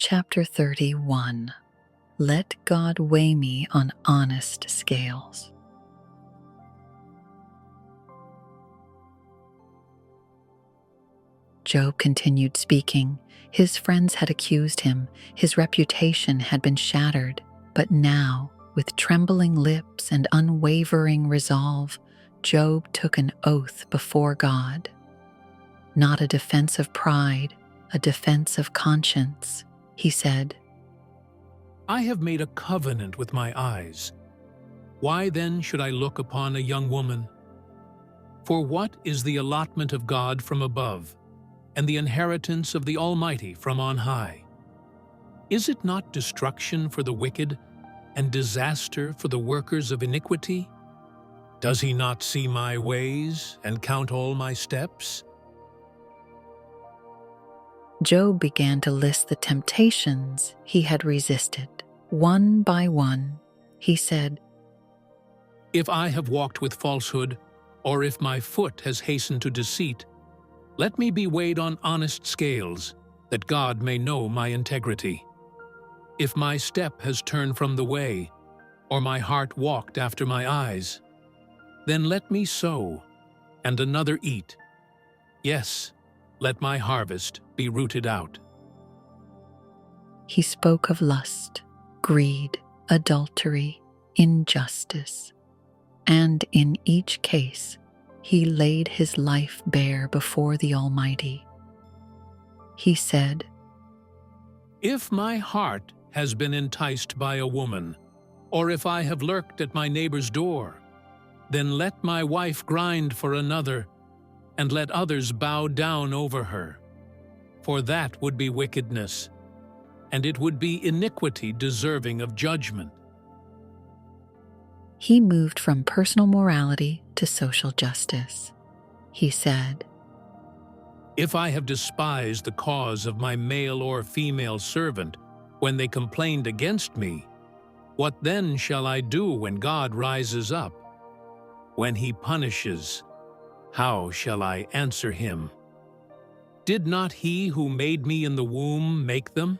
Chapter 31. Let God weigh me on honest scales. Job continued speaking. His friends had accused him. His reputation had been shattered. But now, with trembling lips and unwavering resolve, Job took an oath before God. Not a defense of pride, a defense of conscience. He said, I have made a covenant with my eyes. Why then should I look upon a young woman? For what is the allotment of God from above, and the inheritance of the Almighty from on high? Is it not destruction for the wicked, and disaster for the workers of iniquity? Does he not see my ways, and count all my steps? Job began to list the temptations he had resisted. One by one, he said, If I have walked with falsehood, or if my foot has hastened to deceit, let me be weighed on honest scales, that God may know my integrity. If my step has turned from the way, or my heart walked after my eyes, then let me sow, and another eat. Yes, let my harvest be rooted out. He spoke of lust, greed, adultery, injustice, and in each case, he laid his life bare before the Almighty. He said, If my heart has been enticed by a woman, or if I have lurked at my neighbor's door, then let my wife grind for another, and let others bow down over her. For that would be wickedness, and it would be iniquity deserving of judgment. He moved from personal morality to social justice. He said, If I have despised the cause of my male or female servant when they complained against me, what then shall I do when God rises up? When he punishes, how shall I answer him? Did not he who made me in the womb make them?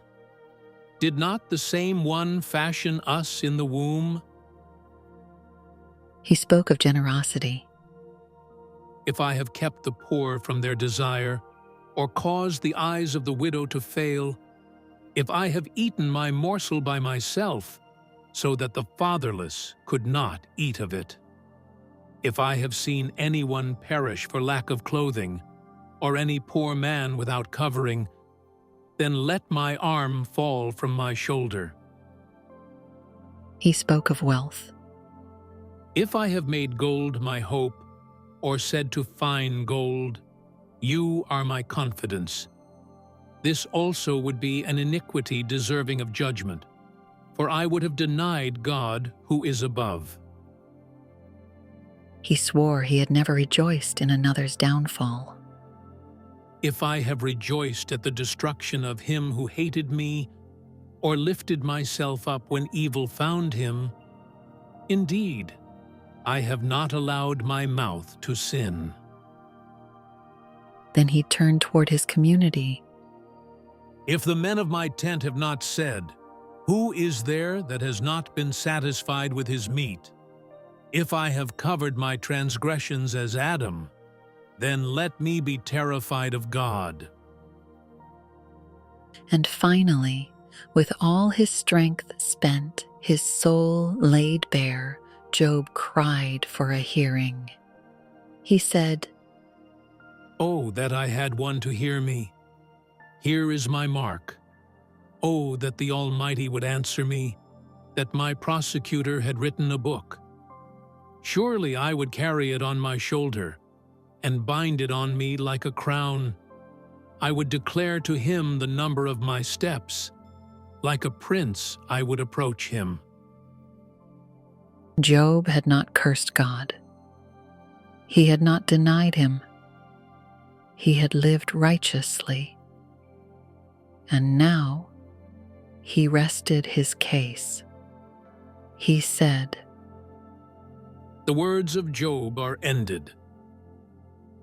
Did not the same one fashion us in the womb? He spoke of generosity. If I have kept the poor from their desire, or caused the eyes of the widow to fail, if I have eaten my morsel by myself, so that the fatherless could not eat of it, if I have seen anyone perish for lack of clothing, or any poor man without covering, then let my arm fall from my shoulder. He spoke of wealth. If I have made gold my hope, or said to fine gold, You are my confidence, this also would be an iniquity deserving of judgment, for I would have denied God who is above. He swore he had never rejoiced in another's downfall. If I have rejoiced at the destruction of him who hated me, or lifted myself up when evil found him, indeed, I have not allowed my mouth to sin. Then he turned toward his community. If the men of my tent have not said, Who is there that has not been satisfied with his meat? If I have covered my transgressions as Adam, then let me be terrified of God. And finally, with all his strength spent, his soul laid bare, Job cried for a hearing. He said, Oh, that I had one to hear me! Here is my mark. Oh, that the Almighty would answer me, that my prosecutor had written a book. Surely I would carry it on my shoulder, and bind it on me like a crown. I would declare to him the number of my steps. Like a prince I would approach him. Job had not cursed God. He had not denied him. He had lived righteously. And now he rested his case. He said, The words of Job are ended.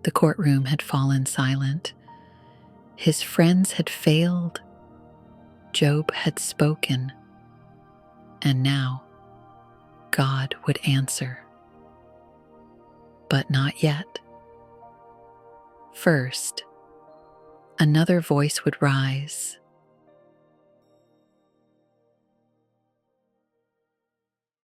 The courtroom had fallen silent. His friends had failed. Job had spoken, and now God would answer. But not yet. First, another voice would rise,